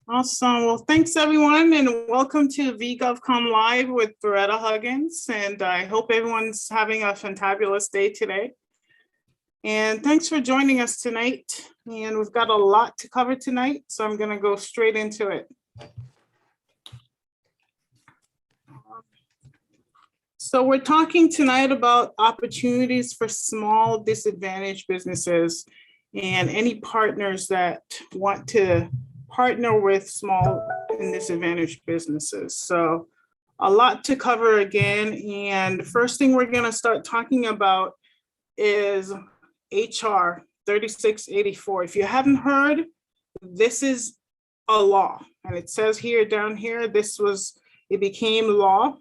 Awesome. Well, thanks everyone, and welcome to V-GovCon Live with Varetta Huggins. And I hope everyone's having a fantabulous day today. And thanks for joining us tonight. And we've got a lot to cover tonight, so I'm going to go straight into it. So we're talking tonight about opportunities for small disadvantaged businesses and any partners that want to partner with small and disadvantaged businesses. So a lot to cover again. And first thing we're going to start talking about is HR 3684. If you haven't heard, this is a law. And it says here down here, it became law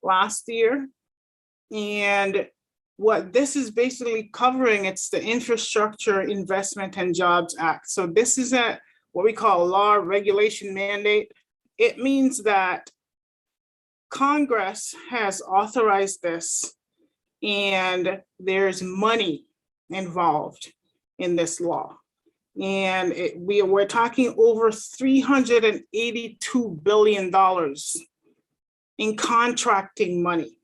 last year. And what this is basically covering, it's the Infrastructure Investment and Jobs Act. So this is what we call law, regulation, mandate. It means that Congress has authorized this and there's money involved in this law. And we're talking over $382 billion in contracting money.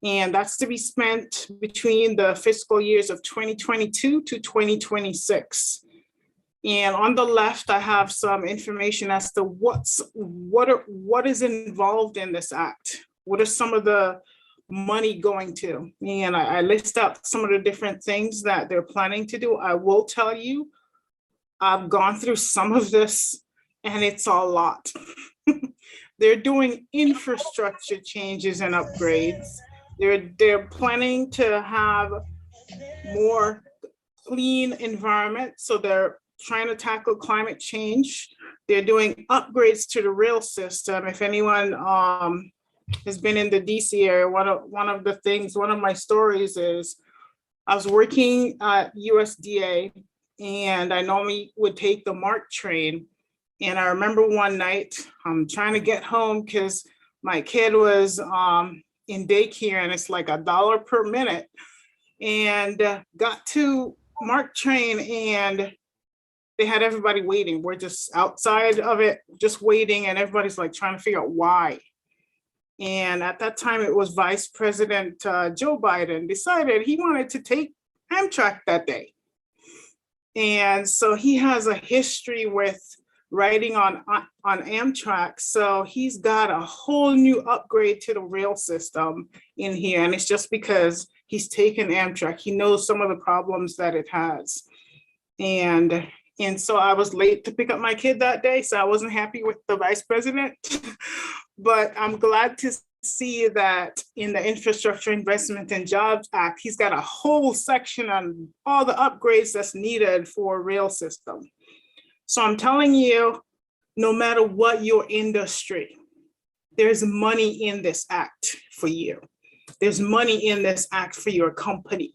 And that's to be spent between the fiscal years of 2022 to 2026. And on the left, I have some information as to what is involved in this act. What are some of the money going to? And I list out some of the different things that they're planning to do. I will tell you, I've gone through some of this and it's a lot. They're doing infrastructure changes and upgrades. They're planning to have more clean environment. So they're trying to tackle climate change. They're doing upgrades to the rail system. If anyone has been in the DC area, one of my stories is I was working at USDA and I normally would take the MARC train. And I remember one night I'm trying to get home because my kid was in daycare and it's like $1 per minute, and got to MARC train and they had everybody waiting. We're just outside of it, just waiting, and everybody's like trying to figure out why. And at that time, it was Vice President Joe Biden decided he wanted to take Amtrak that day. And so he has a history with riding on Amtrak. So he's got a whole new upgrade to the rail system in here. And it's just because he's taken Amtrak. He knows some of the problems that it has. And so I was late to pick up my kid that day, so I wasn't happy with the vice president. But I'm glad to see that in the Infrastructure Investment and Jobs Act, he's got a whole section on all the upgrades that's needed for a rail system. So I'm telling you, no matter what your industry, there's money in this act for you. There's money in this act for your company.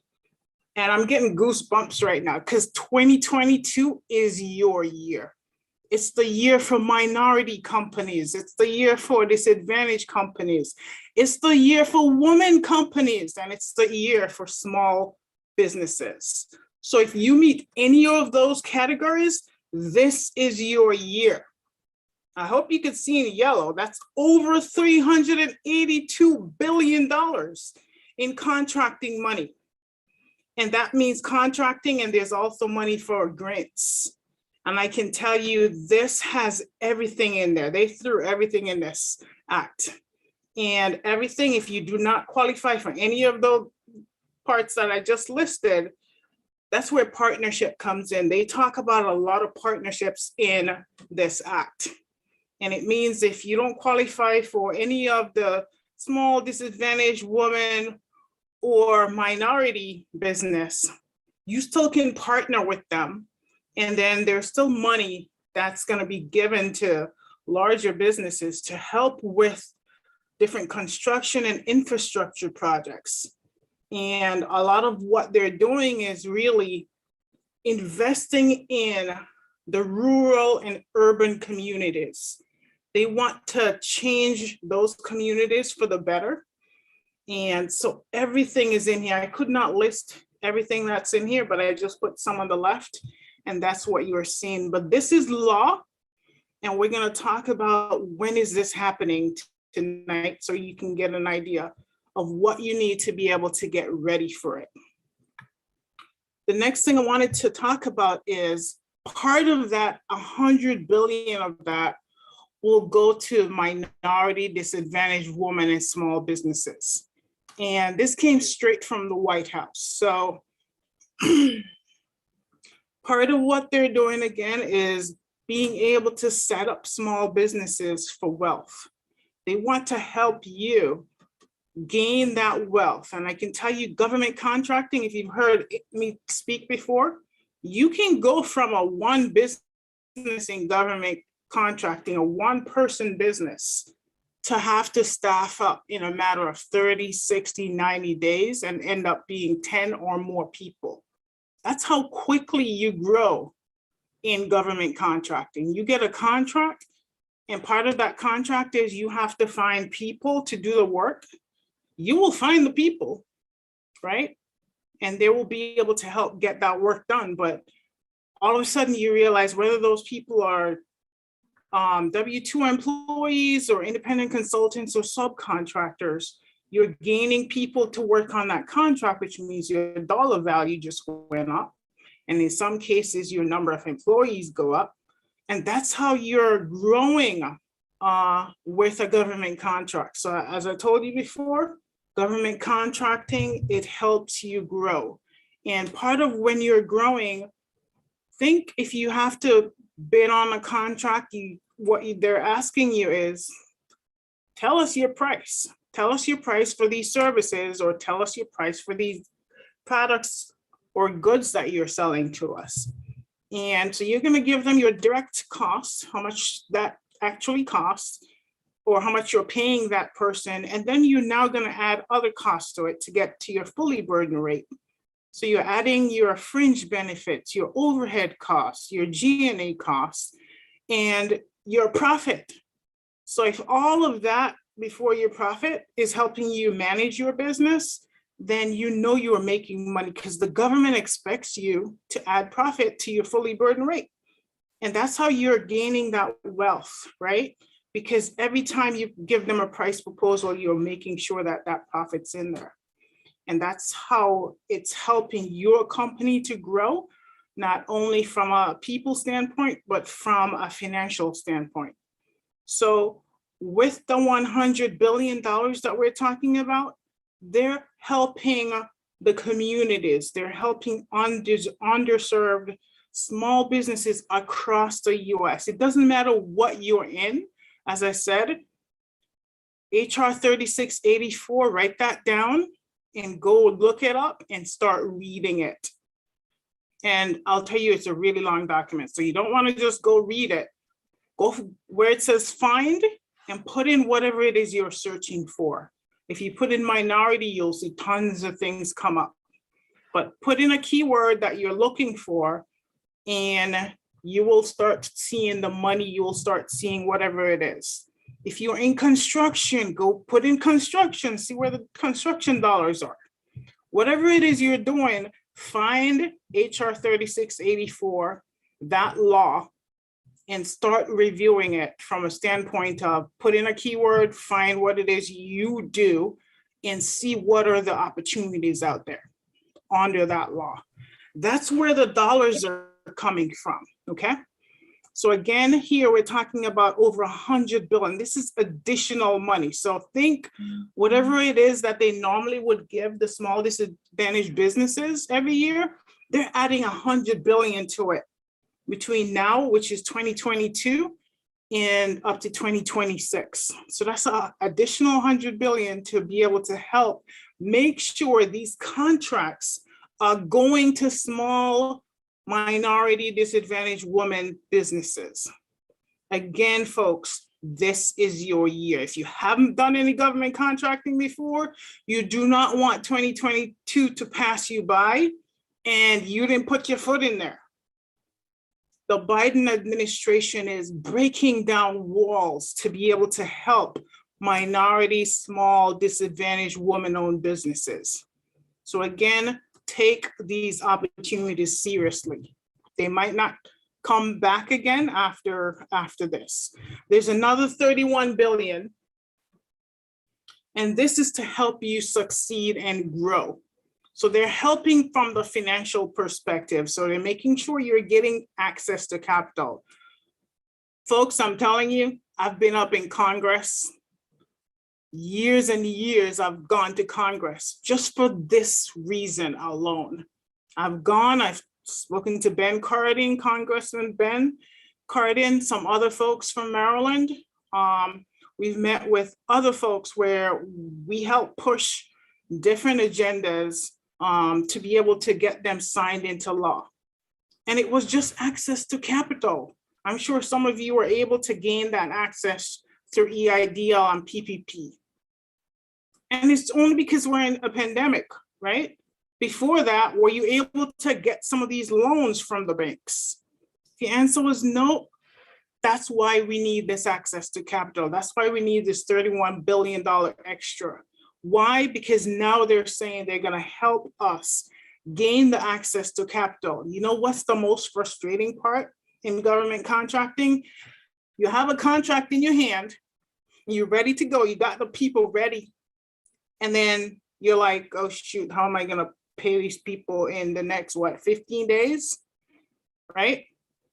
And I'm getting goosebumps right now because 2022 is your year. It's the year for minority companies. It's the year for disadvantaged companies. It's the year for women companies, and it's the year for small businesses. So if you meet any of those categories, this is your year. I hope you can see in yellow, that's over $382 billion in contracting money. And that means contracting, and there's also money for grants. And I can tell you, this has everything in there. They threw everything in this act. And everything, if you do not qualify for any of the parts that I just listed, that's where partnership comes in. They talk about a lot of partnerships in this act. And it means if you don't qualify for any of the small disadvantaged women or minority business, you still can partner with them. And then there's still money that's going to be given to larger businesses to help with different construction and infrastructure projects. And a lot of what they're doing is really investing in the rural and urban communities. They want to change those communities for the better. And so everything is in here. I could not list everything that's in here, but I just put some on the left, and that's what you're seeing. But this is law. And we're going to talk about when is this happening tonight, so you can get an idea of what you need to be able to get ready for it. The next thing I wanted to talk about is part of that 100 billion of that will go to minority, disadvantaged women and small businesses. And this came straight from the White House. So part of what they're doing again is being able to set up small businesses for wealth. They want to help you gain that wealth. And I can tell you, government contracting, if you've heard me speak before, you can go from a one business in government contracting, a one-person business, to have to staff up in a matter of 30, 60, 90 days and end up being 10 or more people. That's how quickly you grow in government contracting. You get a contract, and part of that contract is you have to find people to do the work. You will find the people, right? And they will be able to help get that work done. But all of a sudden you realize whether those people are W-2 employees or independent consultants or subcontractors, you're gaining people to work on that contract, which means your dollar value just went up. And in some cases, your number of employees go up. And that's how you're growing with a government contract. So as I told you before, government contracting, it helps you grow. And part of when you're growing, think if you have to bid on a contract, what they're asking you is, tell us your price. Tell us your price for these services, or tell us your price for these products or goods that you're selling to us. And so you're going to give them your direct costs, how much that actually costs, or how much you're paying that person. And then you're now going to add other costs to it to get to your fully burden rate. So you're adding your fringe benefits, your overhead costs, your G&A costs, and your profit. So if all of that before your profit is helping you manage your business, then you know you are making money, because the government expects you to add profit to your fully burden rate. And that's how you're gaining that wealth, right? Because every time you give them a price proposal, you're making sure that that profit's in there. And that's how it's helping your company to grow, not only from a people standpoint, but from a financial standpoint. So with the $100 billion that we're talking about, they're helping the communities. They're helping underserved small businesses across the US. It doesn't matter what you're in. As I said, HR 3684, write that down and go look it up and start reading it. And I'll tell you, it's a really long document. So you don't want to just go read it. Go where it says find and put in whatever it is you're searching for. If you put in minority, you'll see tons of things come up. But put in a keyword that you're looking for, and you will start seeing the money. You will start seeing whatever it is. If you're in construction, go put in construction, see where the construction dollars are. Whatever it is you're doing, find HR 3684, that law, and start reviewing it from a standpoint of put in a keyword, find what it is you do, and see what are the opportunities out there under that law. That's where the dollars are coming from, okay? So again, here we're talking about over 100 billion. This is additional money. So think whatever it is that they normally would give the small disadvantaged businesses every year, they're adding 100 billion to it between now, which is 2022, and up to 2026. So that's an additional 100 billion to be able to help make sure these contracts are going to small minority disadvantaged women businesses. Again, folks, this is your year. If you haven't done any government contracting before, you do not want 2022 to pass you by and you didn't put your foot in there. The Biden administration is breaking down walls to be able to help minority, small, disadvantaged women-owned businesses. So again, take these opportunities seriously. They might not come back again after this. There's another 31 billion. And this is to help you succeed and grow. So they're helping from the financial perspective. So they're making sure you're getting access to capital. Folks, I'm telling you, I've been up in Congress. Years and years I've gone to Congress just for this reason alone. I've spoken to Ben Cardin, Congressman Ben Cardin, some other folks from Maryland. We've met with other folks where we help push different agendas to be able to get them signed into law. And it was just access to capital. I'm sure some of you were able to gain that access through EIDL and PPP. And it's only because we're in a pandemic, right? Before that, were you able to get some of these loans from the banks? The answer was no. That's why we need this access to capital. That's why we need this $31 billion extra. Why? Because now they're saying they're going to help us gain the access to capital. You know what's the most frustrating part in government contracting? You have a contract in your hand, you're ready to go, you got the people ready. And then you're like, oh shoot, how am I going to pay these people in the next, 15 days, right?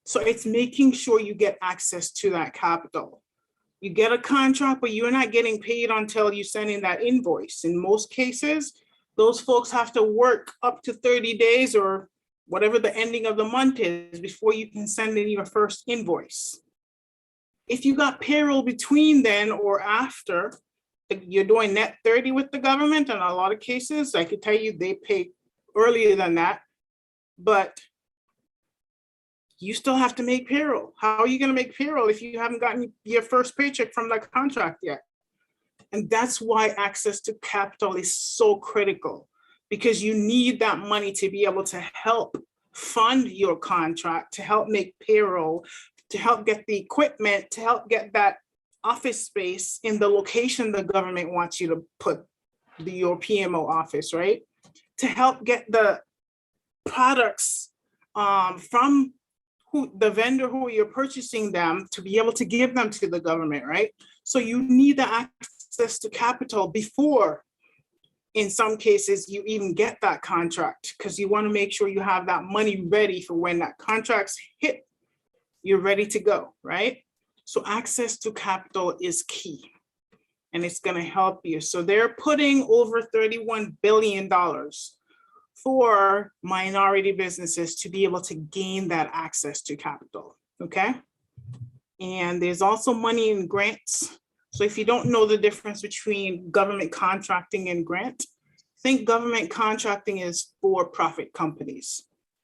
So it's making sure you get access to that capital. You get a contract, but you're not getting paid until you send in that invoice. In most cases, those folks have to work up to 30 days or whatever the ending of the month is before you can send in your first invoice. If you got payroll between then or after, you're doing net 30 with the government. In a lot of cases, I could tell you they pay earlier than that, but you still have to make payroll. How are you going to make payroll if you haven't gotten your first paycheck from that contract yet? And that's why access to capital is so critical, because you need that money to be able to help fund your contract, to help make payroll, to help get the equipment, to help get that office space in the location the government wants you to put your PMO office, right? To help get the products from the vendor who you're purchasing them to be able to give them to the government, right? So you need the access to capital before, in some cases, you even get that contract, because you want to make sure you have that money ready for when that contract's hit, you're ready to go, right? So access to capital is key, and it's going to help you. So they're putting over $31 billion for minority businesses to be able to gain that access to capital, okay? And there's also money in grants. So if you don't know the difference between government contracting and grant, think government contracting is for-profit companies.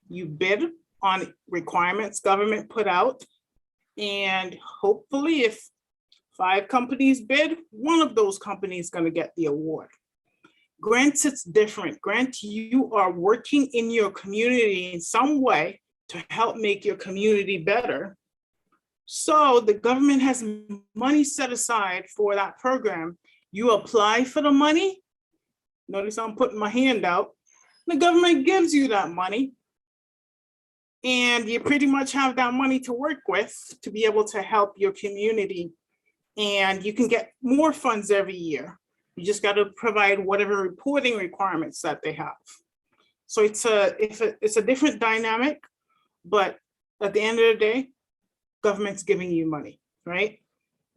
You bid on requirements government put out, and hopefully if 5 companies bid, one of those companies is going to get the award. Grants, it's different. Grant, you are working in your community in some way to help make your community better. So the government has money set aside for that program. You apply for the money. Notice I'm putting my hand out. The government gives you that money, and you pretty much have that money to work with to be able to help your community. And you can get more funds every year. You just got to provide whatever reporting requirements that they have. So it's a different dynamic, but at the end of the day, government's giving you money, right?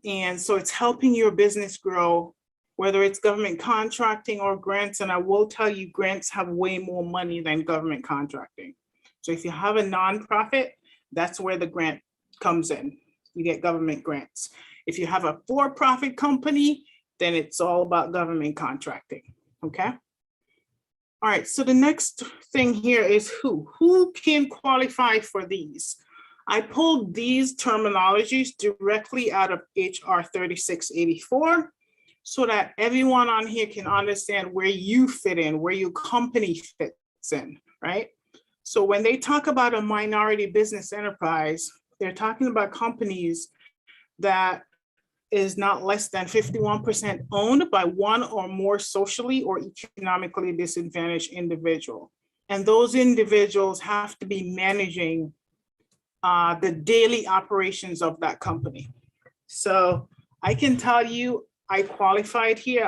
And so it's helping your business grow, whether it's government contracting or grants. And I will tell you, grants have way more money than government contracting. So if you have a nonprofit, that's where the grant comes in. You get government grants. If you have a for-profit company, then it's all about government contracting, okay? All right, so the next thing here is who can qualify for these? I pulled these terminologies directly out of HR 3684 so that everyone on here can understand where you fit in, where your company fits in, right? So when they talk about a minority business enterprise, they're talking about companies that is not less than 51% owned by one or more socially or economically disadvantaged individual. And those individuals have to be managing the daily operations of that company. So I can tell you, I qualified here.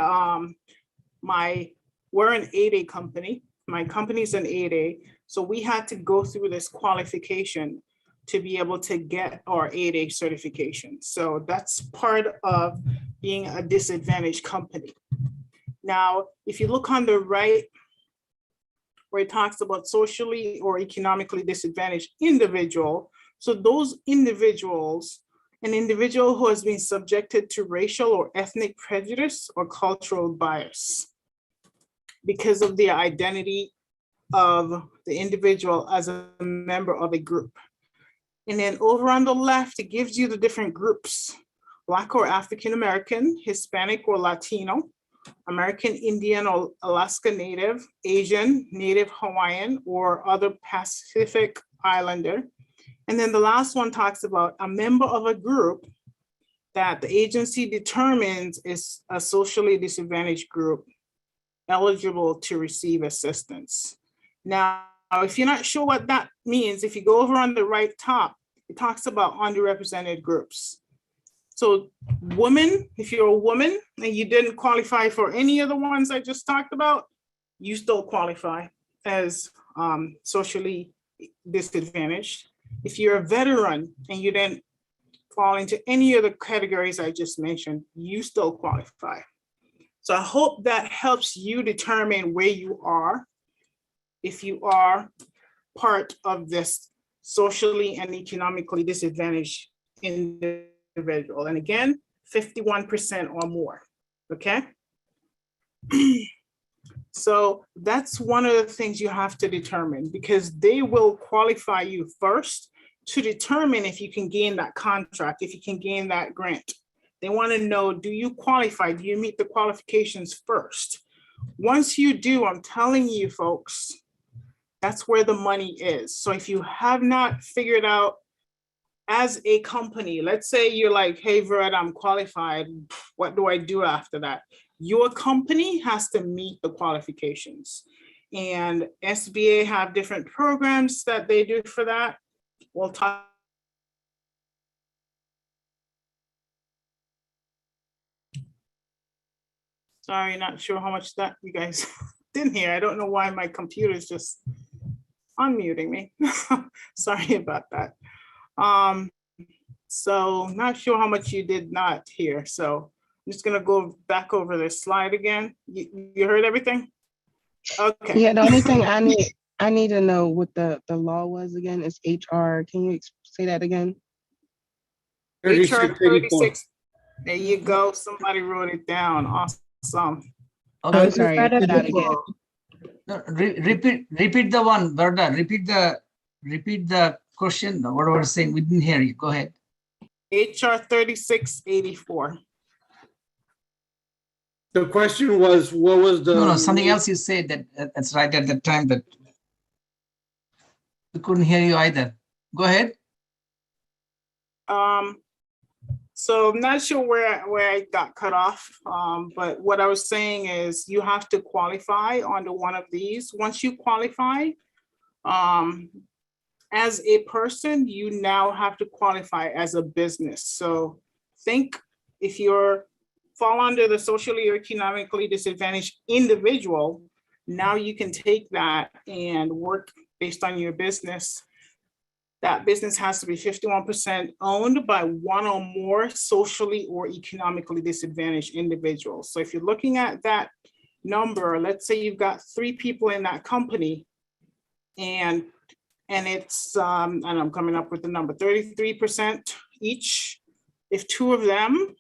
We're an 8A company. My company's an 8A. So we had to go through this qualification to be able to get our 8A certification. So that's part of being a disadvantaged company. Now, if you look on the right, where it talks about socially or economically disadvantaged individual. So those individuals, an individual who has been subjected to racial or ethnic prejudice or cultural bias because of the identity of the individual as a member of a group. And then over on the left, it gives you the different groups: Black or African American, Hispanic or Latino, American Indian or Alaska Native, Asian, Native Hawaiian, or other Pacific Islander. And then the last one talks about a member of a group that the agency determines is a socially disadvantaged group eligible to receive assistance. Now, if you're not sure what that means, if you go over on the right top, it talks about underrepresented groups. So women, if you're a woman and you didn't qualify for any of the ones I just talked about, you still qualify as socially disadvantaged. If you're a veteran and you didn't fall into any of the categories I just mentioned, you still qualify. So I hope that helps you determine where you are, if you are part of this socially and economically disadvantaged individual. And again, 51% or more, okay? So that's one of the things you have to determine, because they will qualify you first to determine if you can gain that contract, if you can gain that grant. They want to know, do you qualify? Do you meet the qualifications first? Once you do, I'm telling you folks, that's where the money is. So if you have not figured out as a company, let's say you're like, hey, Varetta, I'm qualified. What do I do after that? Your company has to meet the qualifications. And SBA have different programs that they do for that. We'll talk. Sorry, not sure how much that you guys didn't hear. I don't know why my computer is just unmuting me. Sorry about that. So not sure how much you did not hear. So I'm just gonna go back over this slide again. You heard everything? Okay. Yeah, the only thing I need to know what the law was again is HR. Can you say that again? HR 36. There you go. Somebody wrote it down. Awesome. Okay, I'm sorry. Cut out again. No, repeat the one, Varetta. Repeat the question. What I was saying, we didn't hear you. Go ahead. HR 3684. The question was, what was the... No, something else you said that's right at the time, but we couldn't hear you either. Go ahead. So I'm not sure where I got cut off, but what I was saying is you have to qualify under one of these. Once you qualify, as a person, you now have to qualify as a business. So think if you're fall under the socially or economically disadvantaged individual, now you can take that and work based on your business. That business has to be 51% owned by one or more socially or economically disadvantaged individuals. So if you're looking at that number, let's say you've got 3 people in that company, and it's, and I'm coming up with the number, 33% each. If 2 of them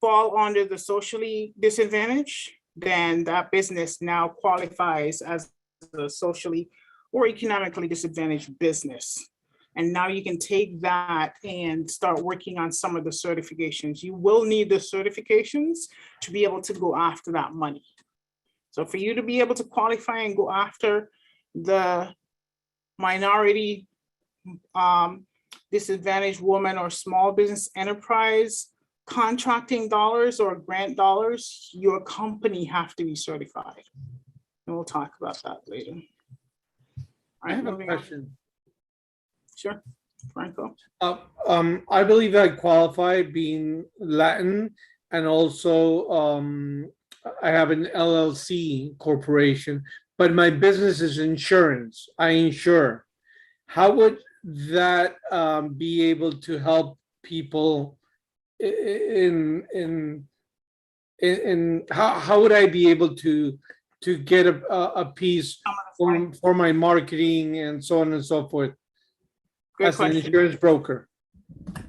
fall under the socially disadvantaged, then that business now qualifies as a socially or economically disadvantaged business. And now you can take that and start working on some of the certifications. You will need the certifications to be able to go after that money. So for you to be able to qualify and go after the minority disadvantaged woman or small business enterprise contracting dollars or grant dollars, your company have to be certified. And we'll talk about that later. I have a question. Sure, Franco. I believe I qualify being Latin, and also I have an LLC corporation, but my business is insurance. I insure. How would that be able to help people in how would I be able to get a piece for my marketing and so on and so forth Great as an question. insurance broker?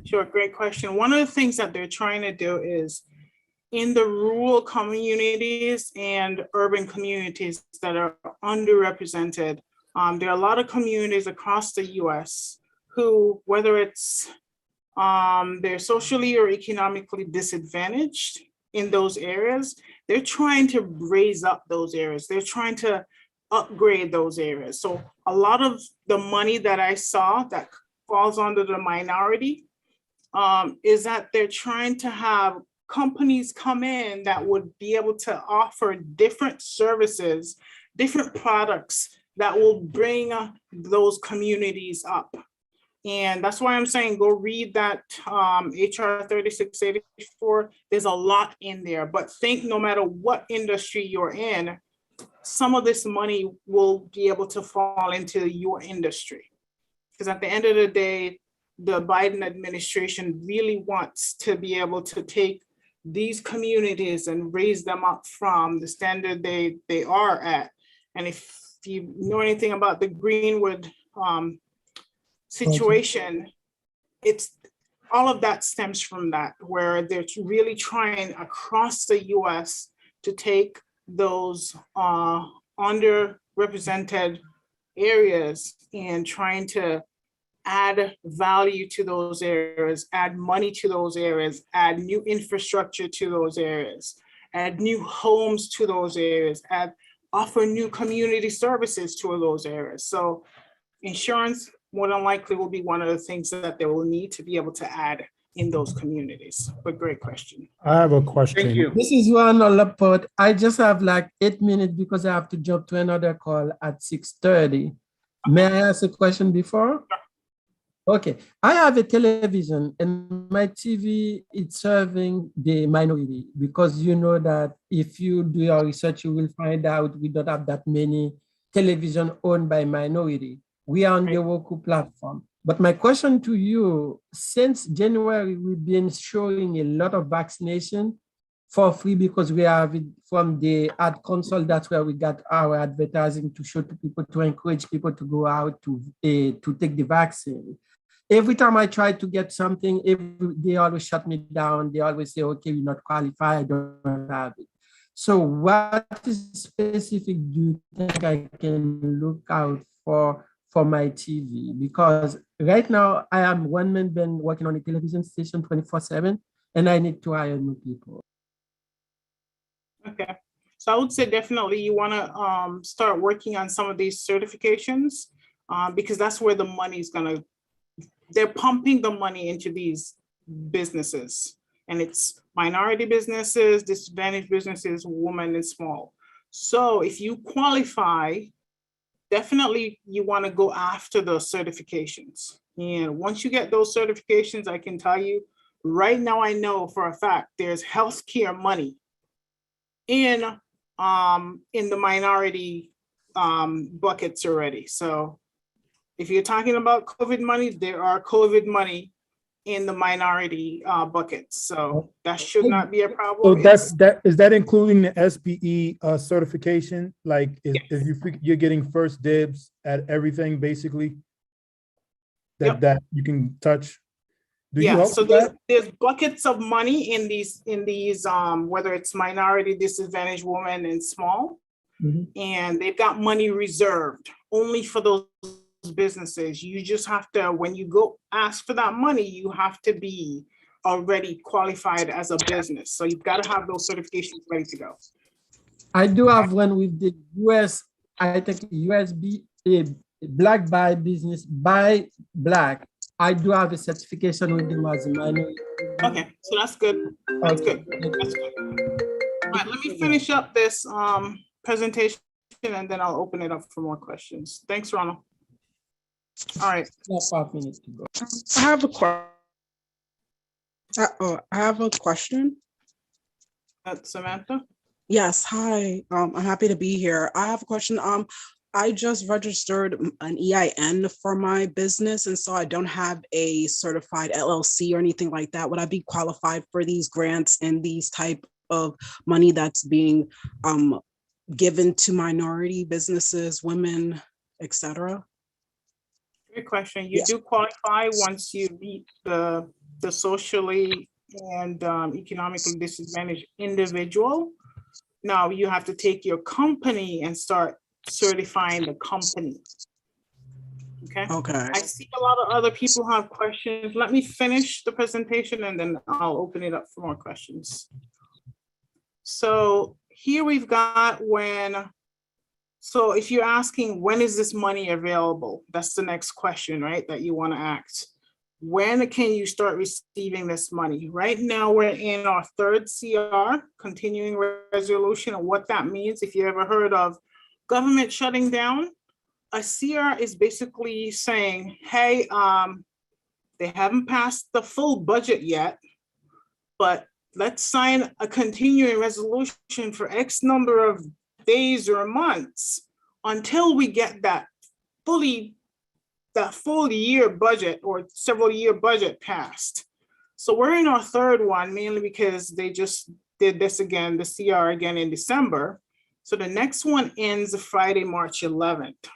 Sure, great question. One of the things that they're trying to do is in the rural communities and urban communities that are underrepresented, there are a lot of communities across the US who, whether it's they're socially or economically disadvantaged in those areas, they're trying to raise up those areas. They're trying to upgrade those areas. So a lot of the money that I saw that falls under the minority is that they're trying to have companies come in that would be able to offer different services, different products that will bring those communities up. And that's why I'm saying go read that HR 3684. There's a lot in there, but think no matter what industry you're in, some of this money will be able to fall into your industry. Because at the end of the day, the Biden administration really wants to be able to take these communities and raise them up from the standard they are at. And if you know anything about the Greenwood situation, it's all of that stems from that, where they're really trying across the US to take those underrepresented areas and trying to add value to those areas, add money to those areas, add new infrastructure to those areas, add new homes to those areas, offer new community services to those areas. So insurance more than likely will be one of the things that they will need to be able to add in those communities. But great question. I have a question. Thank you. This is Juan Laporte. I just have like 8 minutes because I have to jump to another call at 6:30. May I ask a question before? Okay, I have a television and my TV is serving the minority, because you know that if you do your research, you will find out we don't have that many television owned by minority. We are on the Roku platform. But my question to you, since January, we've been showing a lot of vaccination for free because we have it from the ad console. That's where we got our advertising to show to people, to encourage people to go out to take the vaccine. Every time I try to get something, they always shut me down. They always say, okay, you're not qualified, I don't have it. So what specific do you think I can look out for my TV? Because right now I am one man been working on a television station 24/7 and I need to hire new people. Okay, so I would say definitely you want to start working on some of these certifications because that's where the money is going to, they're pumping the money into these businesses, and it's minority businesses, disadvantaged businesses, women and small. So if you qualify, definitely you want to go after those certifications. And once you get those certifications, I can tell you right now, I know for a fact there's healthcare money in the minority buckets already. So if you're talking about COVID money, there are COVID money in the minority buckets. So that should not be a problem. So is that including the SBE certification? Like if you're getting first dibs at everything basically that you can touch? So there's buckets of money in these whether it's minority, disadvantaged, women and small, and they've got money reserved only for those businesses. You just have to, when you go ask for that money, you have to be already qualified as a business. So you've got to have those certifications ready to go. I do have one with the US, I think USB, Black by Business by Black. I do have a certification with them as a minority. Okay, so that's good. That's good. That's good. All right, let me finish up this presentation and then I'll open it up for more questions. Thanks, Ronald. All right. Yeah, 5 minutes to go. I have a I have a question. Samantha? Yes, hi. I'm happy to be here. I have a question. I just registered an EIN for my business, and so I don't have a certified LLC or anything like that. Would I be qualified for these grants and these type of money that's being given to minority businesses, women, etc.? Good question. You Yeah. do qualify once you meet the socially and economically disadvantaged individual. Now you have to take your company and start certifying the company. Okay. Okay. I see a lot of other people have questions. Let me finish the presentation and then I'll open it up for more questions. So here we've got so if you're asking, when is this money available? That's the next question, right? That you want to ask. When can you start receiving this money? Right now, we're in our third CR, continuing resolution, and what that means, if you ever heard of government shutting down, a CR is basically saying, hey, they haven't passed the full budget yet, but let's sign a continuing resolution for X number of days or months until we get that full year budget or several year budget passed. So we're in our third one, mainly because they just did this again, the CR again in December. So the next one ends Friday, March 11th.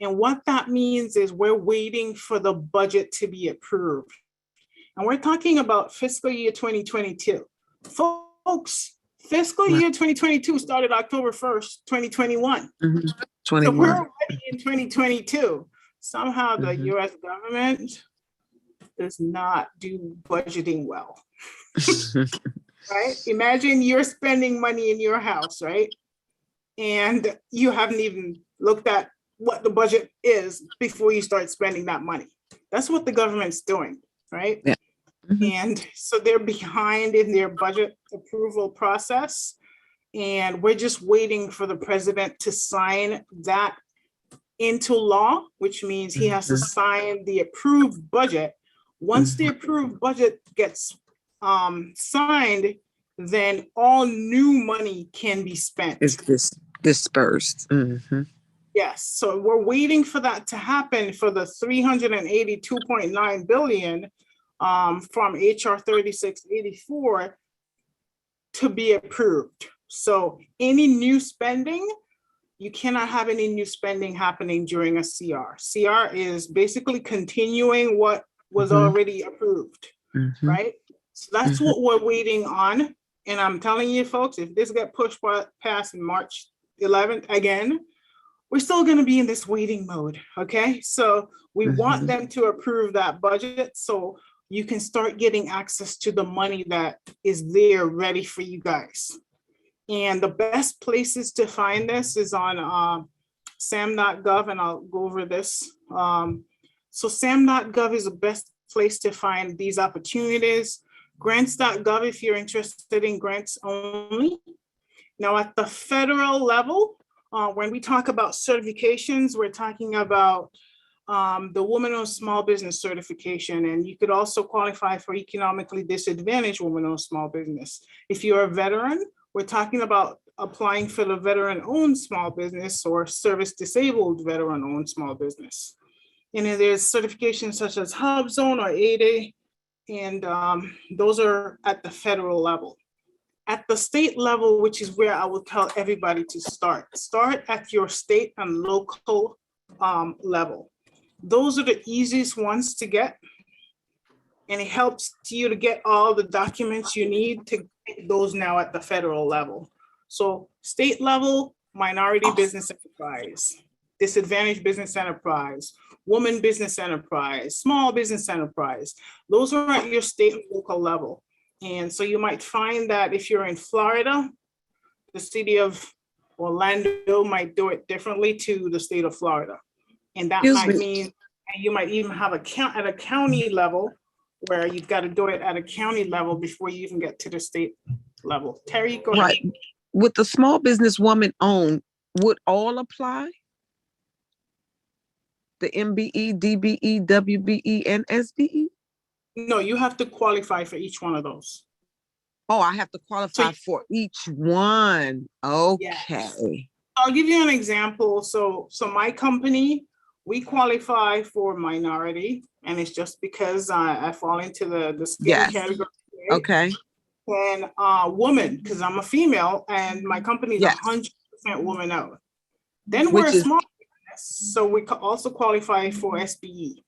And what that means is we're waiting for the budget to be approved. And we're talking about fiscal year 2022. Folks, fiscal year 2022 started October 1st, 2021. Mhm. So 21. we're already in 2022. Somehow the US government does not do budgeting well, right? Imagine you're spending money in your house, right? And you haven't even looked at what the budget is before you start spending that money. That's what the government's doing, right? Yeah. Mhm. And so they're behind in their budget approval process. And we're just waiting for the president to sign that into law, which means he has to sign the approved budget. Once the approved budget gets signed, then all new money can be spent. It's dispersed. Mhm. Yes, so we're waiting for that to happen for the 382.9 billion from HR 3684 to be approved. So any new spending, you cannot have any new spending happening during a CR. CR is basically continuing what was already approved, right? So that's what we're waiting on. And I'm telling you folks, if this get pushed past March 11th again, we're still going to be in this waiting mode, okay? So we want them to approve that budget so you can start getting access to the money that is there ready for you guys. And the best places to find this is on sam.gov, and I'll go over this. So sam.gov is the best place to find these opportunities. Grants.gov if you're interested in grants only. Now at the federal level, when we talk about certifications, we're talking about the Woman-Owned Small Business certification, and you could also qualify for economically disadvantaged woman-owned small business. If you're a veteran, we're talking about applying for the veteran-owned small business or service-disabled veteran-owned small business. And then there's certifications such as HubZone or 8A, and those are at the federal level. At the state level, which is where I will tell everybody to start at your state and local level. Those are the easiest ones to get. And it helps you to get all the documents you need to get those now at the federal level. So state level, minority business enterprise, disadvantaged business enterprise, woman business enterprise, small business enterprise. Those are at your state and local level. And so you might find that if you're in Florida, the city of Orlando might do it differently to the state of Florida. And that might mean you might even have at a county level where you've got to do it at a county level before you even get to the state level. Terry, go ahead. Right. With the small business woman owned, would all apply? the MBE, DBE, WBE, and SBE? No, you have to qualify for each one of those. Oh, I have to qualify for each one. Yes. Okay. I'll give you an example. So my company, we qualify for minority, and it's just because I fall into the skin Yes. category. Right? Okay. And woman, because I'm a female, and my company is Yes. 100% woman owned. Then Which we're a is- small business, so we also qualify for SBE.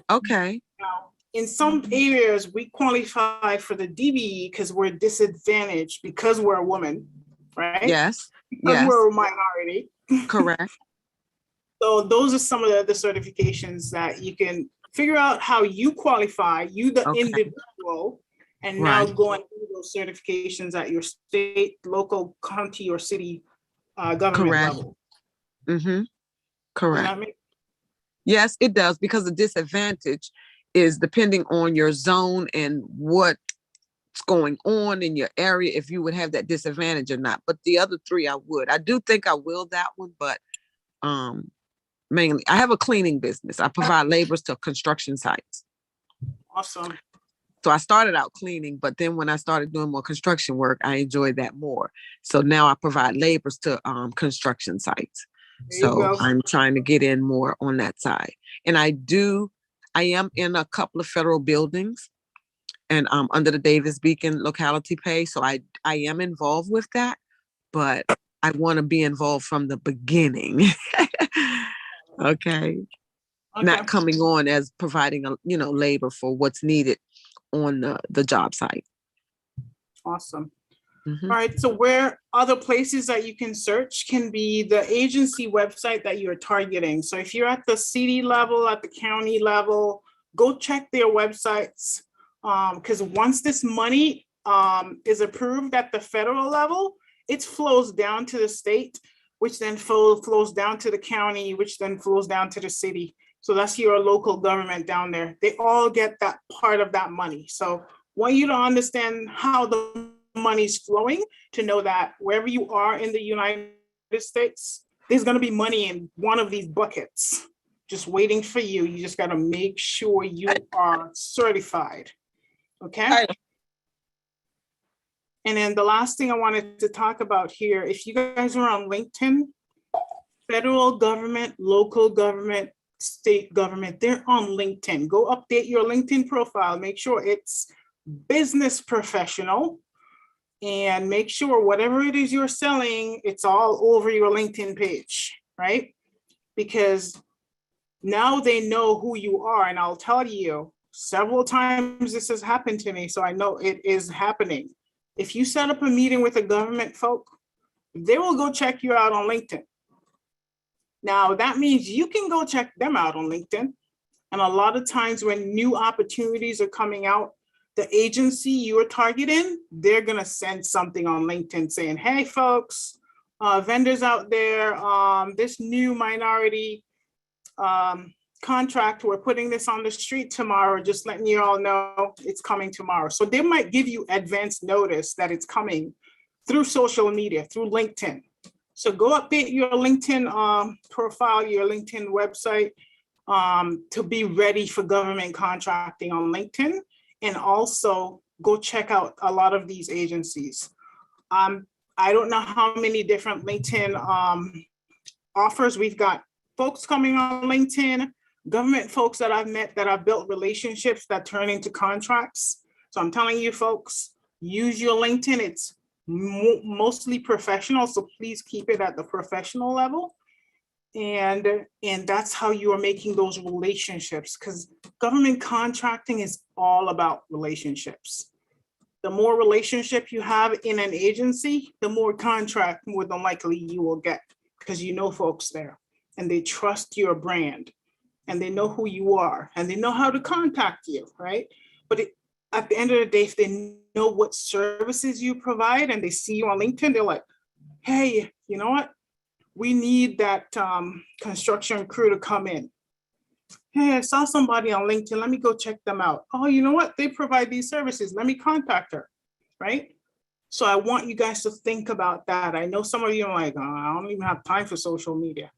Okay. Now, in some areas, we qualify for the DBE because we're disadvantaged because we're a woman, right? Yes. Because Yes. we're a minority. Correct. So those are some of the certifications that you can figure out how you qualify, you the Okay. individual, and now Right. go and do those certifications at your state, local, county, or city government Correct. level. Mm-hmm. Does Correct. that make- Yes, it does, because the disadvantage is depending on your zone and what's going on in your area, if you would have that disadvantage or not. But the other three, I would. I do think I will that one, but mainly I have a cleaning business. I provide laborers to construction sites. Awesome. So I started out cleaning, but then when I started doing more construction work, I enjoyed that more. So now I provide laborers to construction sites. There you So go. I'm trying to get in more on that side. And I am in a couple of federal buildings and under the Davis Beacon locality pay. So I am involved with that, but I want to be involved from the beginning. Okay. Not coming on as providing labor for what's needed on the job site. Awesome. Mhm. All right, so where other places that you can search can be the agency website that you're targeting. So if you're at the city level, at the county level, go check their websites. Because once this money is approved at the federal level, it flows down to the state, which then flows down to the county, which then flows down to the city. So that's your local government down there. They all get that part of that money. So want you to understand how the money's flowing, to know that wherever you are in the United States, there's going to be money in one of these buckets just waiting for you. You just got to make sure you are certified. Okay. And then the last thing I wanted to talk about here, if you guys are on LinkedIn, federal government, local government, state government, they're on LinkedIn. Go update your LinkedIn profile. Make sure it's business professional, and make sure whatever it is you're selling, it's all over your LinkedIn page, right? Because now they know who you are. And I'll tell you, several times this has happened to me, so I know it is happening. If you set up a meeting with a government folk, they will go check you out on LinkedIn. Now, that means you can go check them out on LinkedIn. And a lot of times when new opportunities are coming out, the agency you're targeting, they're going to send something on LinkedIn saying, hey, folks, vendors out there, this new minority contract, we're putting this on the street tomorrow, just letting you all know it's coming tomorrow. So they might give you advance notice that it's coming through social media, through LinkedIn. So go update your LinkedIn profile, your LinkedIn website to be ready for government contracting on LinkedIn. And also go check out a lot of these agencies. I don't know how many different LinkedIn offers. We've got folks coming on LinkedIn, government folks that I've met that have built relationships that turn into contracts. So I'm telling you folks, use your LinkedIn. It's mostly professional, so please keep it at the professional level. And that's how you are making those relationships, because government contracting is all about relationships. The more relationship you have in an agency, the more contract more than likely you will get, because you know folks there and they trust your brand and they know who you are and they know how to contact you, right? But at the end of the day, if they know what services you provide and they see you on LinkedIn, they're like, hey, you know what? We need that construction crew to come in. Hey, I saw somebody on LinkedIn. Let me go check them out. Oh, you know what? They provide these services. Let me contact her, right? So I want you guys to think about that. I know some of you are like, oh, I don't even have time for social media.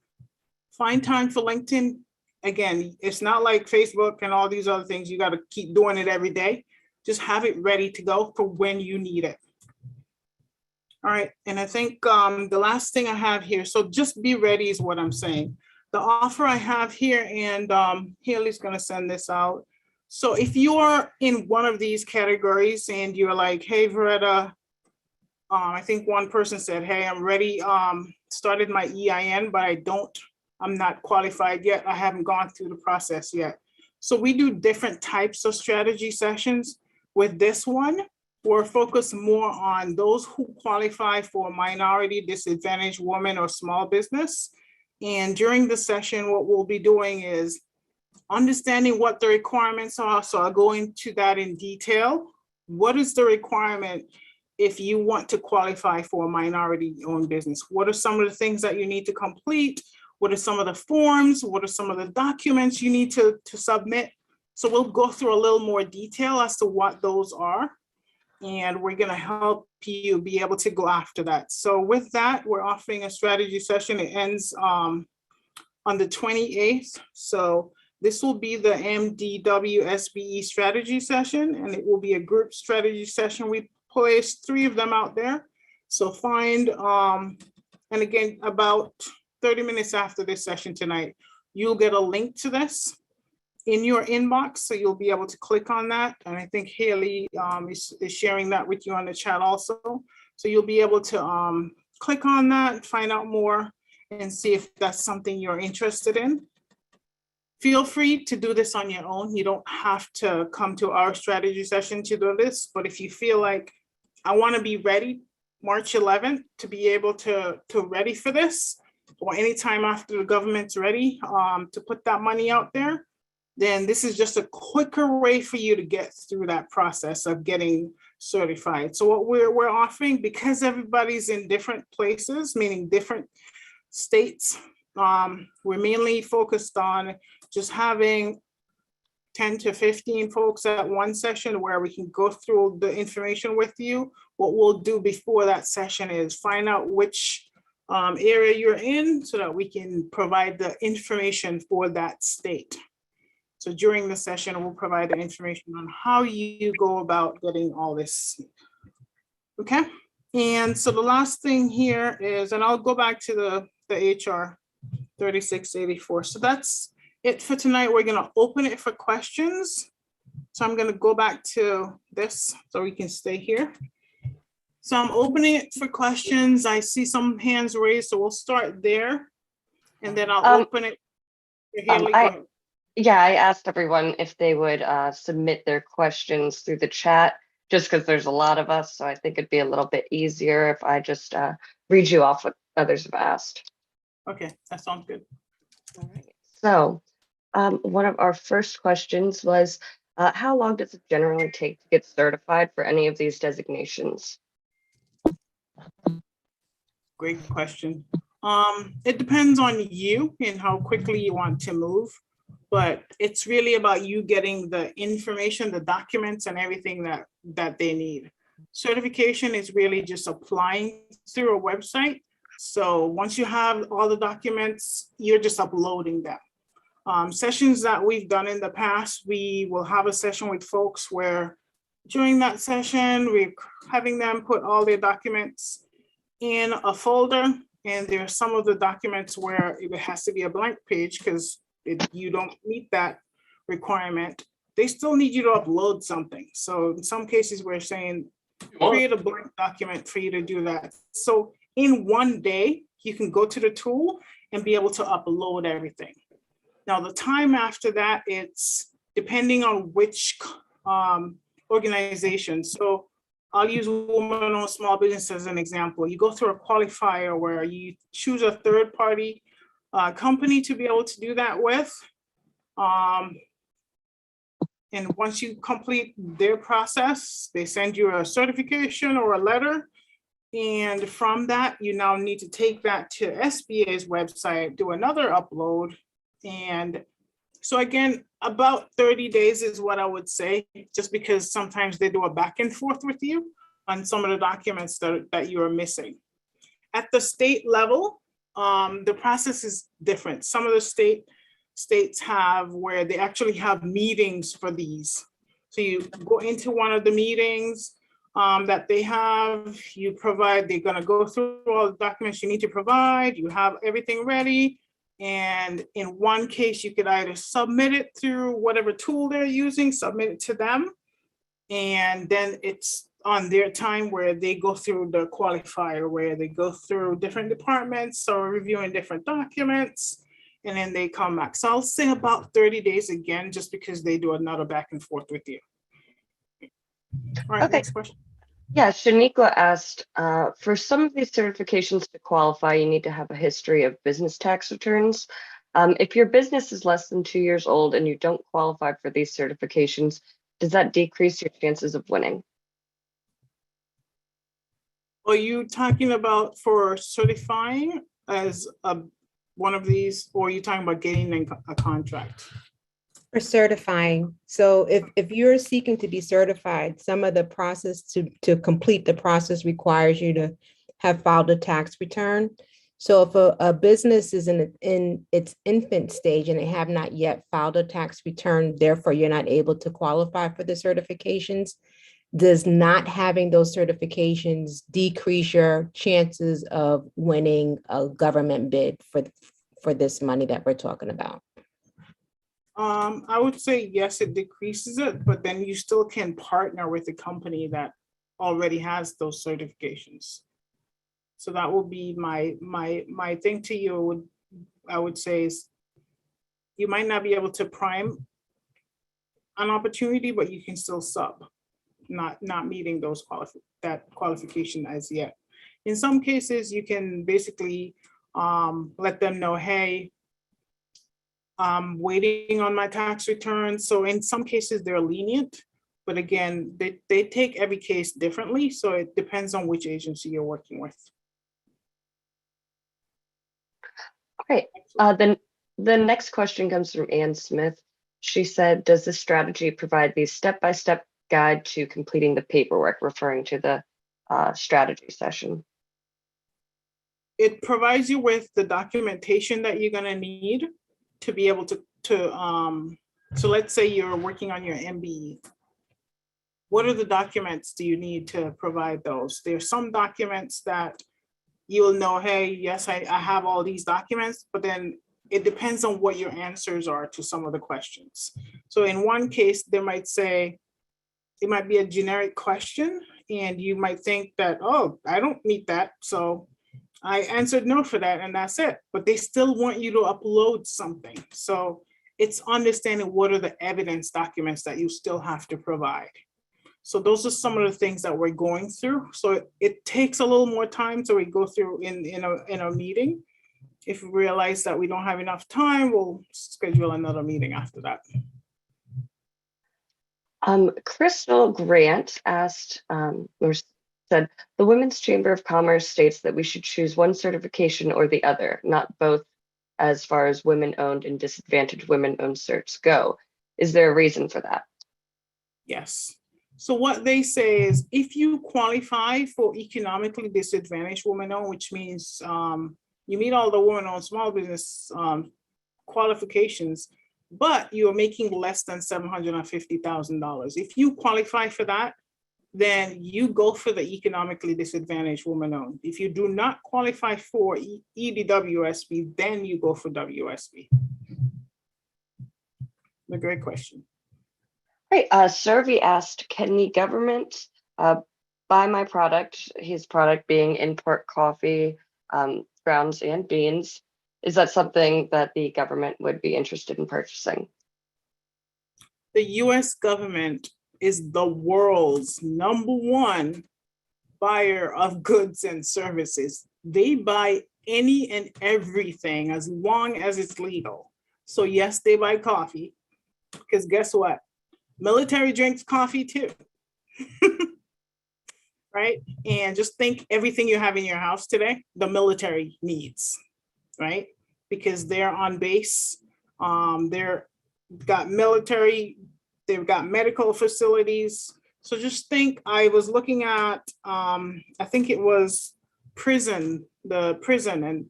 Find time for LinkedIn. again, it's not like Facebook and all these other things. You got to keep doing it every day. Just have it ready to go for when you need it. All right, and I think the last thing I have here, so just be ready is what I'm saying. The offer I have here, and Haley's gonna send this out. So if you're in one of these categories and you're like, hey, Varetta, I think one person said, hey, I'm ready, started my EIN, but I'm not qualified yet. I haven't gone through the process yet. So we do different types of strategy sessions. With this one, we're focused more on those who qualify for minority, disadvantaged women or small business. And during the session, what we'll be doing is understanding what the requirements are. So I'll go into that in detail. What is the requirement if you want to qualify for a minority-owned business? What are some of the things that you need to complete? What are some of the forms? What are some of the documents you need to submit? So we'll go through a little more detail as to what those are. And we're gonna help you be able to go after that. So with that, we're offering a strategy session. It ends on the 28th. So this will be the Mdwsbe strategy session, and it will be a group strategy session. We placed 3 of them out there. So find, and again, about 30 minutes after this session tonight, you'll get a link to this in your inbox, so you'll be able to click on that. And I think Haley is sharing that with you on the chat also. So you'll be able to click on that, find out more, and see if that's something you're interested in. Feel free to do this on your own. You don't have to come to our strategy session to do this, but if you feel like I want to be ready March 11th to be able to ready for this, or anytime after the government's ready to put that money out there, then this is just a quicker way for you to get through that process of getting certified. So what we're offering, because everybody's in different places, meaning different states, we're mainly focused on just having 10 to 15 folks at one session where we can go through the information with you. What we'll do before that session is find out which area you're in so that we can provide the information for that state. So during the session, we'll provide the information on how you go about getting all this. Okay, and so the last thing here is, and I'll go back to the HR 3684. So that's it for tonight. We're gonna open it for questions. So I'm gonna go back to this so we can stay here. So I'm opening it for questions. I see some hands raised, so we'll start there. And then I'll open it. Haley, go ahead. Yeah, I asked everyone if they would submit their questions through the chat, just because there's a lot of us. So I think it'd be a little bit easier if I just read you off what others have asked. Okay, that sounds good. All right. So one of our first questions was, how long does it generally take to get certified for any of these designations? Great question. It depends on you and how quickly you want to move. But it's really about you getting the information, the documents and everything that they need. Certification is really just applying through a website. So once you have all the documents, you're just uploading them. Sessions that we've done in the past, we will have a session with folks where during that session, we're having them put all their documents in a folder. And there are some of the documents where it has to be a blank page because if you don't meet that requirement, they still need you to upload something. So in some cases, we're saying, create a blank document for you to do that. So in one day, you can go to the tool and be able to upload everything. Now, the time after that, it's depending on which organization. So I'll use woman-owned small business as an example. You go through a qualifier where you choose a third-party company to be able to do that with. And once you complete their process, they send you a certification or a letter. And from that, you now need to take that to SBA's website, do another upload. And so again, about 30 days is what I would say, just because sometimes they do a back and forth with you on some of the documents that you are missing. At the state level, the process is different. Some of the state states have where they actually have meetings for these. So you go into one of the meetings that they have, you provide, they're gonna go through all the documents you need to provide, you have everything ready. And in one case, you could either submit it through whatever tool they're using, submit it to them. And then it's on their time where they go through the qualifier, where they go through different departments, so reviewing different documents, and then they come back. So I'll say about 30 days again, just because they do another back and forth with you. All right, Okay. next question. Yeah, Shaniqua asked, for some of these certifications to qualify, you need to have a history of business tax returns. If your business is less than 2 years old and you don't qualify for these certifications, does that decrease your chances of winning? Are you talking about for certifying as one of these, or are you talking about getting a contract? For certifying. So if you're seeking to be certified, some of the process to complete the process requires you to have filed a tax return. So if a business is in its infant stage and they have not yet filed a tax return, therefore you're not able to qualify for the certifications, does not having those certifications decrease your chances of winning a government bid for this money that we're talking about? I would say yes, it decreases it, but then you still can partner with a company that already has those certifications. So that would be my thing to you. I would say is you might not be able to prime an opportunity, but you can still sub, not meeting those qualification as yet. In some cases, you can basically let them know, hey, I'm waiting on my tax return. So in some cases they're lenient, but again, they take every case differently. So it depends on which agency you're working with. Great. Then the next question comes from Ann Smith. She said, does this strategy provide the step-by-step guide to completing the paperwork, referring to the strategy session? It provides you with the documentation that you're gonna need to be able to so let's say you're working on your MBE. What are the documents do you need to provide those? There's some documents that you'll know, hey, yes, I have all these documents, but then it depends on what your answers are to some of the questions. So in one case, they might say, it might be a generic question and you might think that, oh, I don't meet that. So I answered no for that and that's it, but they still want you to upload something. So it's understanding what are the evidence documents that you still have to provide. So those are some of the things that we're going through. So it takes a little more time. So we go through in a meeting. If we realize that we don't have enough time, we'll schedule another meeting after that. Crystal Grant asked, or said, the Women's Chamber of Commerce states that we should choose one certification or the other, not both, as far as women-owned and disadvantaged women-owned certs go. Is there a reason for that? Yes. So what they say is if you qualify for economically disadvantaged women-owned, which means you meet all the women-owned small business qualifications, but you're making less than $750,000. If you qualify for that, then you go for the economically disadvantaged women-owned. If you do not qualify for EDWSB, then you go for WSB. A great question. Right, Servi asked, can the government buy my product, his product being import coffee, grounds and beans? Is that something that the government would be interested in purchasing? The US government is the world's #1 buyer of goods and services. They buy any and everything as long as it's legal. So yes, they buy coffee, because guess what? Military drinks coffee too. Right? And just think everything you have in your house today, the military needs, right? Because they're on base, they've got military, they've got medical facilities. So just think, I was looking at, I think it was the prison, and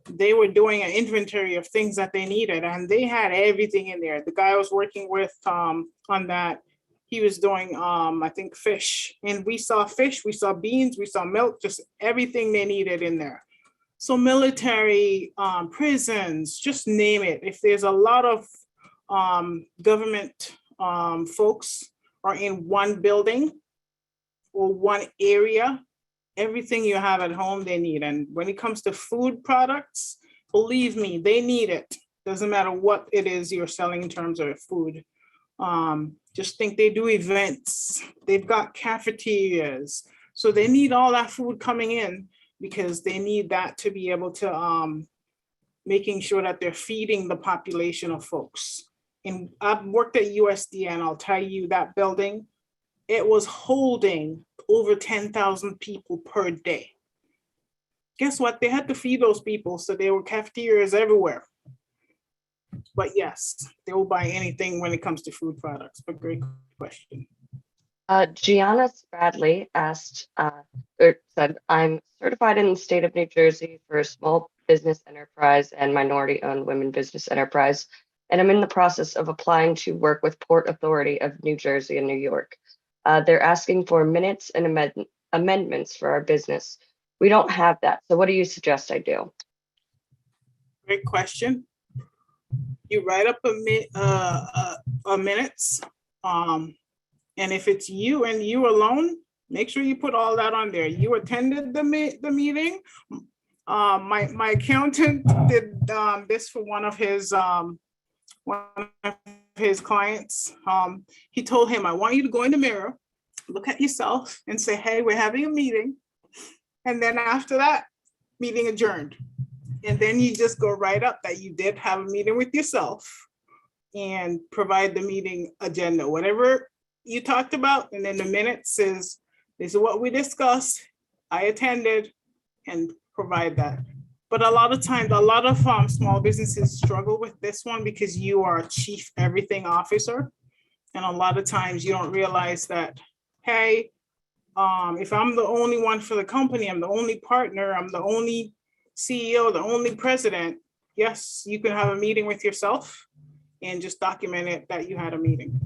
they were doing an inventory of things that they needed, and they had everything in there. The guy I was working with on that, he was doing I think fish, and we saw fish, we saw beans, we saw milk, just everything they needed in there. So military, prisons, just name it. If there's a lot of government folks are in one building or one area, everything you have at home they need. And when it comes to food products, believe me, they need it. Doesn't matter what it is you're selling in terms of food. Just think they do events. They've got cafeterias. So they need all that food coming in because they need that to be able to making sure that they're feeding the population of folks. And I've worked at USDA, and I'll tell you that building, it was holding over 10,000 people per day. Guess what? They had to feed those people, so there were cafeterias everywhere. But yes, they will buy anything when it comes to food products, but great question. Gianna Bradley asked, or said, I'm certified in the state of New Jersey for a small business enterprise and minority-owned women business enterprise, and I'm in the process of applying to work with Port Authority of New Jersey and New York. They're asking for minutes and amendments for our business. We don't have that, so what do you suggest I do? Great question. You write up a minutes, and if it's you and you alone, make sure you put all that on there. You attended the meeting. My accountant did this for one of his clients. He told him, I want you to go in the mirror, look at yourself and say, hey, we're having a meeting. And then after that, meeting adjourned. And then you just go right up that you did have a meeting with yourself and provide the meeting agenda, whatever you talked about. And then the minutes says, this is what we discussed. I attended, and provide that. But a lot of times, a lot of small businesses struggle with this one because you are a chief everything officer. And a lot of times you don't realize that, hey, if I'm the only one for the company, I'm the only partner, I'm the only CEO, the only president, yes, you can have a meeting with yourself and just document it that you had a meeting.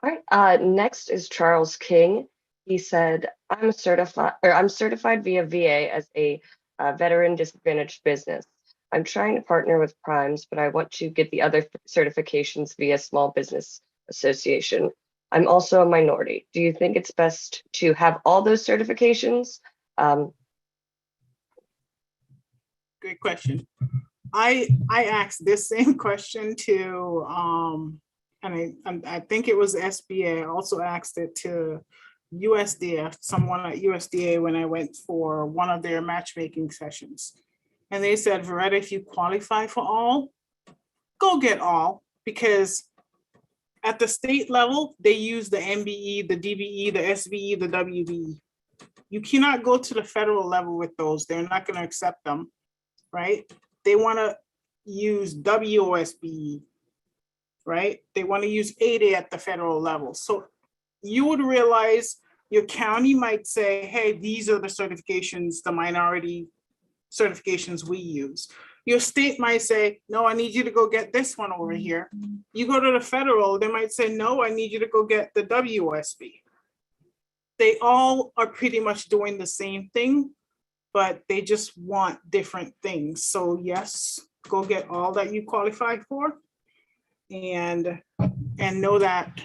All right, next is Charles King. He said, I'm certified via VA as a veteran disadvantaged business. I'm trying to partner with Primes, but I want to get the other certifications via Small Business Association. I'm also a minority. Do you think it's best to have all those certifications? Great question. I asked this same question to, and I think it was SBA. I also asked it to USDA, someone at USDA when I went for one of their matchmaking sessions. And they said, Varetta, if you qualify for all, go get all, because at the state level, they use the MBE, the DBE, the SBE, the WBE. You cannot go to the federal level with those. They're not going to accept them, right? They want to use WOSBE, right? They want to use 80 at the federal level. So you would realize your county might say, hey, these are the certifications, the minority certifications we use. Your state might say, no, I need you to go get this one over here. You go to the federal, they might say, no, I need you to go get the WSB. They all are pretty much doing the same thing, but they just want different things. So yes, go get all that you qualify for, and know that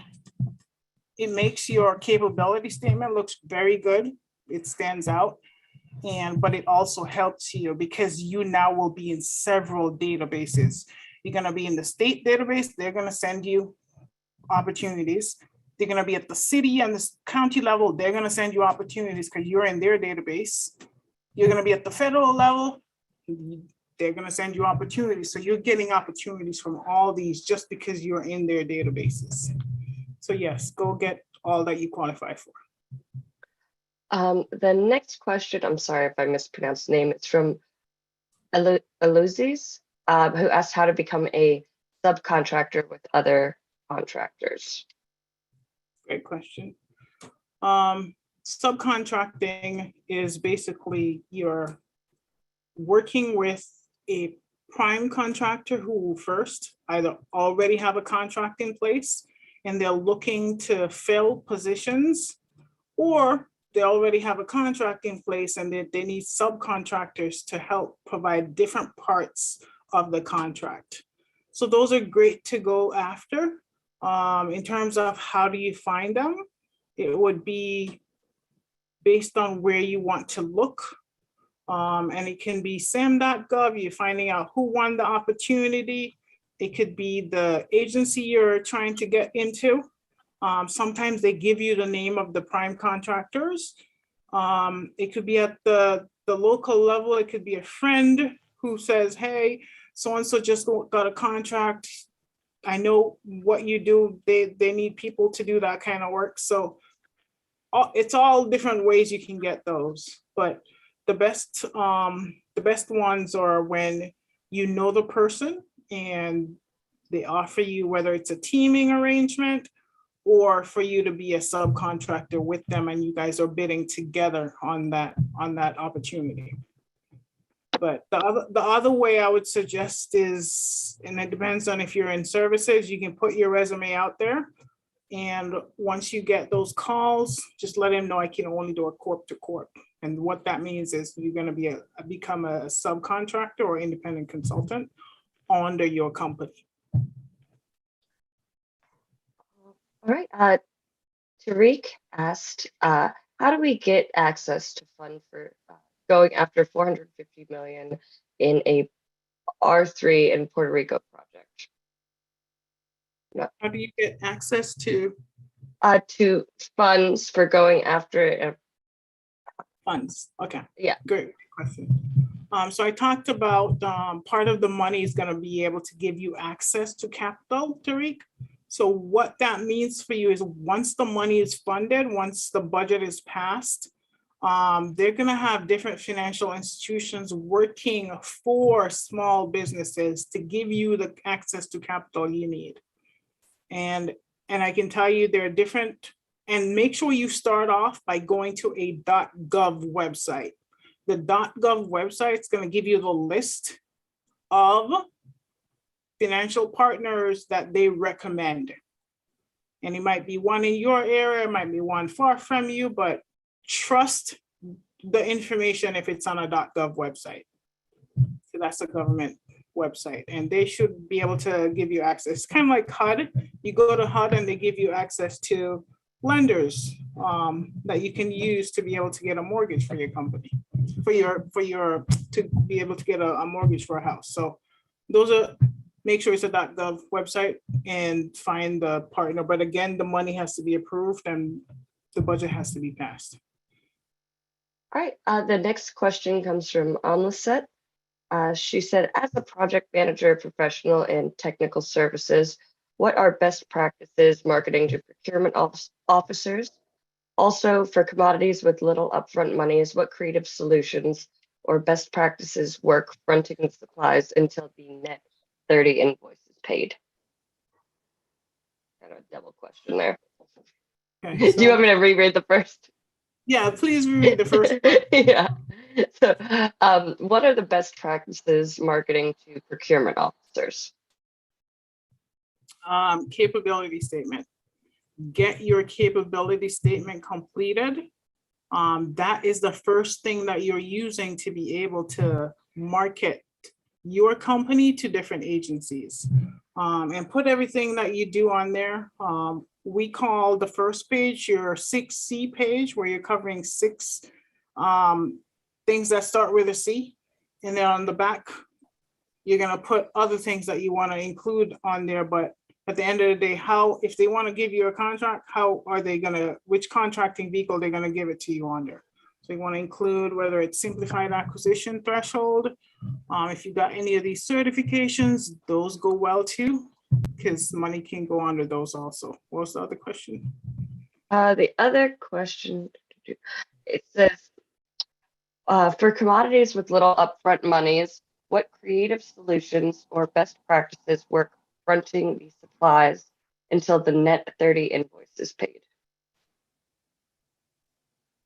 it makes your capability statement looks very good. It stands out. But it also helps you because you now will be in several databases. You're going to be in the state database. They're going to send you opportunities. They're going to be at the city and the county level. They're going to send you opportunities because you're in their database. You're going to be at the federal level. They're going to send you opportunities. So you're getting opportunities from all these just because you're in their databases. So yes, go get all that you qualify for. The next question, I'm sorry if I mispronounced the name, it's from Eluzis, who asked how to become a subcontractor with other contractors. Great question. Subcontracting is basically you're working with a prime contractor who first either already have a contract in place and they're looking to fill positions, or they already have a contract in place and they need subcontractors to help provide different parts of the contract. So those are great to go after. In terms of how do you find them, it would be based on where you want to look. And it can be sam.gov, you're finding out who won the opportunity. It could be the agency you're trying to get into. Sometimes they give you the name of the prime contractors. It could be at the local level. It could be a friend who says, hey, so-and-so just got a contract. I know what you do. They need people to do that kind of work. So it's all different ways you can get those. But the best ones are when you know the person and they offer you, whether it's a teaming arrangement or for you to be a subcontractor with them and you guys are bidding together on that opportunity. But the other way I would suggest is, and it depends on if you're in services, you can put your resume out there. And once you get those calls, just let them know I can only do a corp to corp. And what that means is you're going to become a subcontractor or independent consultant under your company. All right. Tariq asked, how do we get access to fund for going after 450 million in a R3 in Puerto Rico project? How do you get access to funds for going after funds? Okay. Yeah. Great question. So I talked about part of the money is going to be able to give you access to capital, Tariq. So what that means for you is once the money is funded, once the budget is passed, they're going to have different financial institutions working for small businesses to give you the access to capital you need. And I can tell you there are different, and make sure you start off by going to a .gov website. The .gov website is going to give you the list of financial partners that they recommend. And it might be one in your area, it might be one far from you, but trust the information if it's on a .gov website. So that's a government website, and they should be able to give you access. It's kind of like HUD. You go to HUD and they give you access to lenders that you can use to be able to get a mortgage for your company, to be able to get a mortgage for a house. So those are, make sure it's a .gov website and find the partner. But again, the money has to be approved and the budget has to be passed. All right. The next question comes from Amlaset. She said, as a project manager professional in technical services, what are best practices marketing to procurement officers? Also, for commodities with little upfront monies, what creative solutions or best practices work fronting supplies until the net 30 invoices paid? Kind of a double question there. Okay, Do you want me to reread the first? Yeah, please reread the first. Yeah. So, what are the best practices marketing to procurement officers? Capability statement. Get your capability statement completed. That is the first thing that you're using to be able to market your company to different agencies, and put everything that you do on there. We call the first page your 6C page, where you're covering 6 things that start with a C. And then on the back, you're going to put other things that you want to include on there. But at the end of the day, if they want to give you a contract, how are they going to, which contracting vehicle they're going to give it to you under? So you want to include whether it's simplified acquisition threshold. If you got any of these certifications, those go well too, because money can go under those also. What was the other question? The other question, it says, for commodities with little upfront monies, what creative solutions or best practices work fronting these supplies until the net 30 invoice is paid?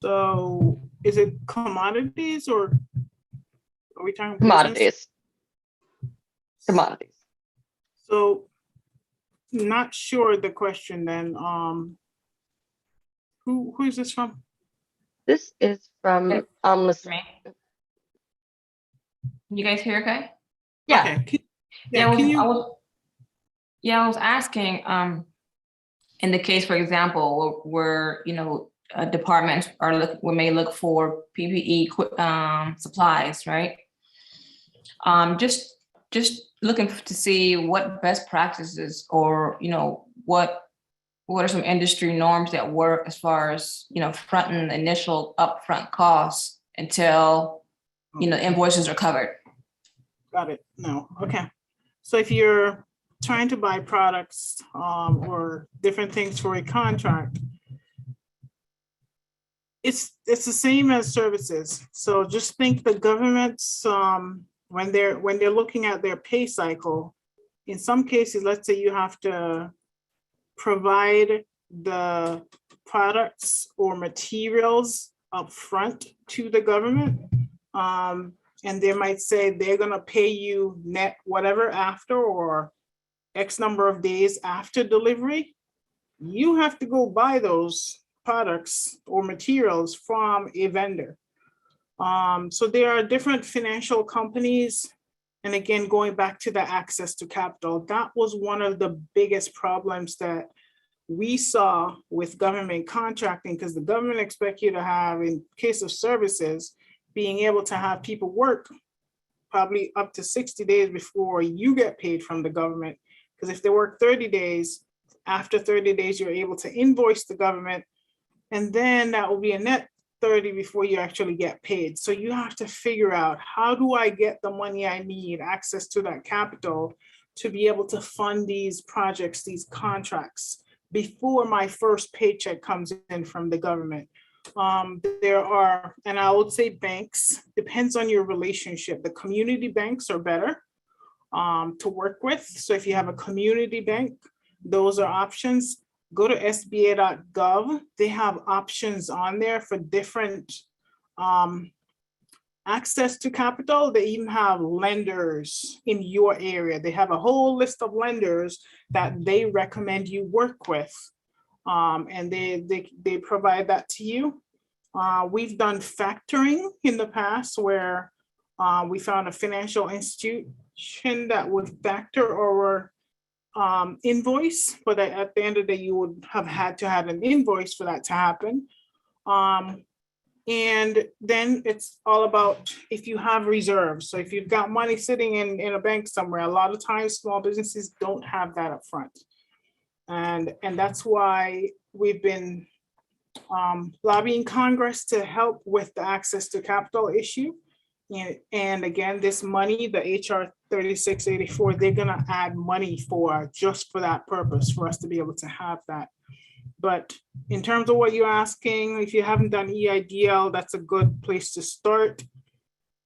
So is it commodities or Are we talking business? Commodities. Commodities. So not sure the question then. Who is this from? This is from It's me. Can you guys hear okay? yeah. Okay. Yeah, Can you? I was asking, in the case, for example, where, you know, departments we may look for PPE supplies, right? Just looking to see what best practices, or, you know, what are some industry norms that work as far as, you know, fronting initial upfront costs until, you know, invoices are covered. Got it. No. Okay. So if you're trying to buy products or different things for a contract, it's the same as services. So just think the government's when they're looking at their pay cycle, in some cases, let's say you have to provide the products or materials up front to the government. And they might say they're gonna pay you net whatever after, or X number of days after delivery. You have to go buy those products or materials from a vendor. So there are different financial companies. And again, going back to the access to capital, that was one of the biggest problems that we saw with government contracting, because the government expects you to have, in case of services, being able to have people work probably up to 60 days before you get paid from the government. Because if they work 30 days, after 30 days, you're able to invoice the government. And then that will be a net 30 before you actually get paid. So you have to figure out, how do I get the money I need, access to that capital, to be able to fund these projects, these contracts, before my first paycheck comes in from the government. There are, and I would say banks, depends on your relationship. The community banks are better to work with. So if you have a community bank, those are options. Go to sba.gov. They have options on there for different access to capital. They even have lenders in your area. They have a whole list of lenders that they recommend you work with. And they provide that to you. We've done factoring in the past, where we found a financial institution that would factor our invoice, but at the end of the day, you would have had to have an invoice for that to happen. And then it's all about if you have reserves. So if you've got money sitting in a bank somewhere, a lot of times small businesses don't have that up front. And that's why we've been lobbying Congress to help with the access to capital issue. And again, this money, the HR 3684, they're gonna add money just for that purpose, for us to be able to have that. But in terms of what you're asking, if you haven't done EIDL, that's a good place to start.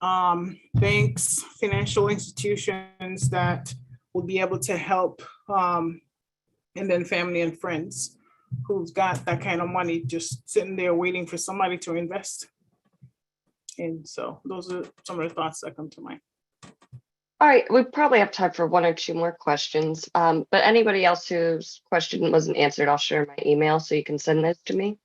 Banks, financial institutions that will be able to help, and then family and friends who's got that kind of money just sitting there waiting for somebody to invest. And so those are some of the thoughts that come to mind. All right, we probably have time for one or two more questions, but anybody else whose question wasn't answered, I'll share my email so you can send those to me.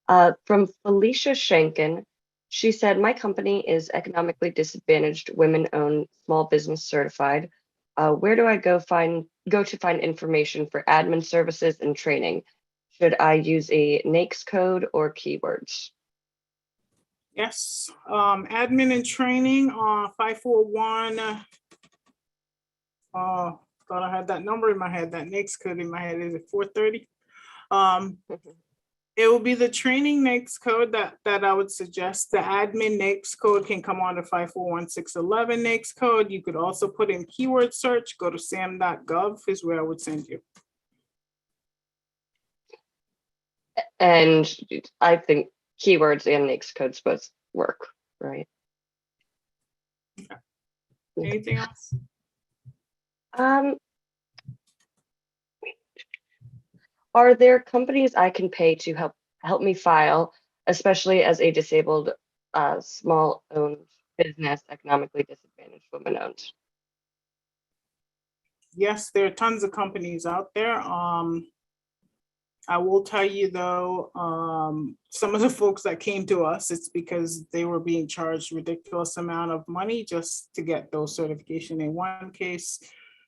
From Felicia Shankin, she said, my company is economically disadvantaged, women-owned, small business certified. Where do I go to find information for admin services and training? Should I use a NAICS code or keywords? Yes, admin and training, 541. Thought I had that number in my head, that NAICS code in my head. Is it 430? It will be the training NAICS code that I would suggest. The admin NAICS code can come on to 541-611 NAICS code. You could also put in keyword search, go to sam.gov is where I would send you. And I think keywords and NAICS codes both work, right? Okay. Anything else? Are there companies I can pay to help me file, especially as a disabled small owned business, economically disadvantaged, women-owned. Yes, there are tons of companies out there. I will tell you though, some of the folks that came to us, it's because they were being charged ridiculous amount of money just to get those certification. In one case,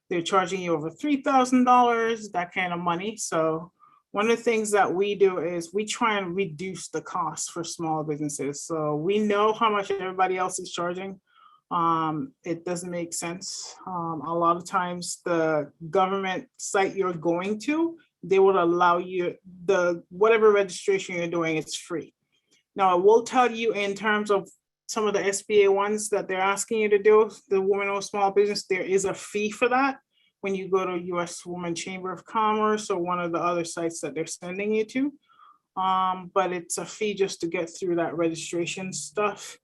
they're charging you over $3,000, that kind of money. So one of the things that we do is we try and reduce the cost for small businesses. So we know how much everybody else is charging. It doesn't make sense. A lot of times the government site you're going to, they will allow you whatever registration you're doing, it's free. Now, I will tell you in terms of some of the SBA ones that they're asking you to do, the women-owned small business, there is a fee for that when you go to US Women Chamber of Commerce or one of the other sites that they're sending you to. But it's a fee just to get through that registration stuff.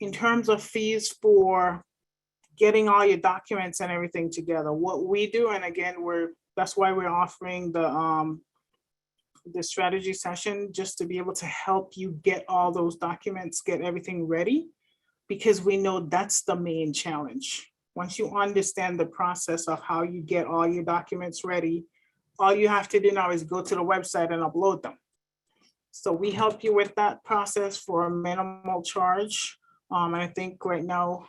In terms of fees for getting all your documents and everything together, what we do, and again, that's why we're offering the strategy session, just to be able to help you get all those documents, get everything ready, because we know that's the main challenge. Once you understand the process of how you get all your documents ready, all you have to do now is go to the website and upload them. So we help you with that process for a minimal charge. And I think right now,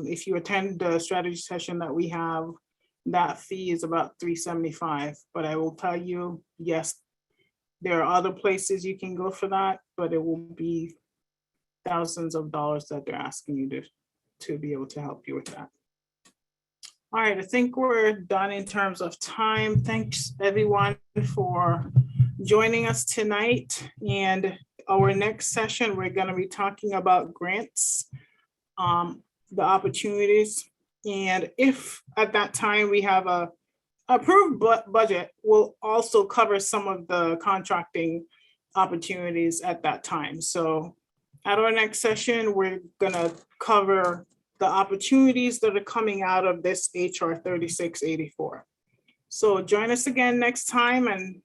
if you attend the strategy session that we have, that fee is about $375. But I will tell you, yes, there are other places you can go for that, but it will be thousands of dollars that they're asking you to be able to help you with that. All right, I think we're done in terms of time. Thanks everyone for joining us tonight. And our next session, we're going to be talking about grants, the opportunities. And if at that time we have a approved budget, we'll also cover some of the contracting opportunities at that time. So at our next session, we're gonna cover the opportunities that are coming out of this HR 3684. So join us again next time. And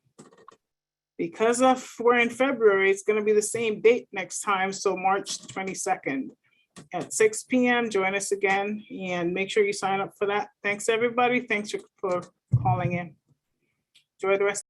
because we're in February, it's gonna be the same date next time. So March 22nd. At 6 p.m. Join us again and make sure you sign up for that. Thanks, everybody. Thanks for calling in. Enjoy the rest.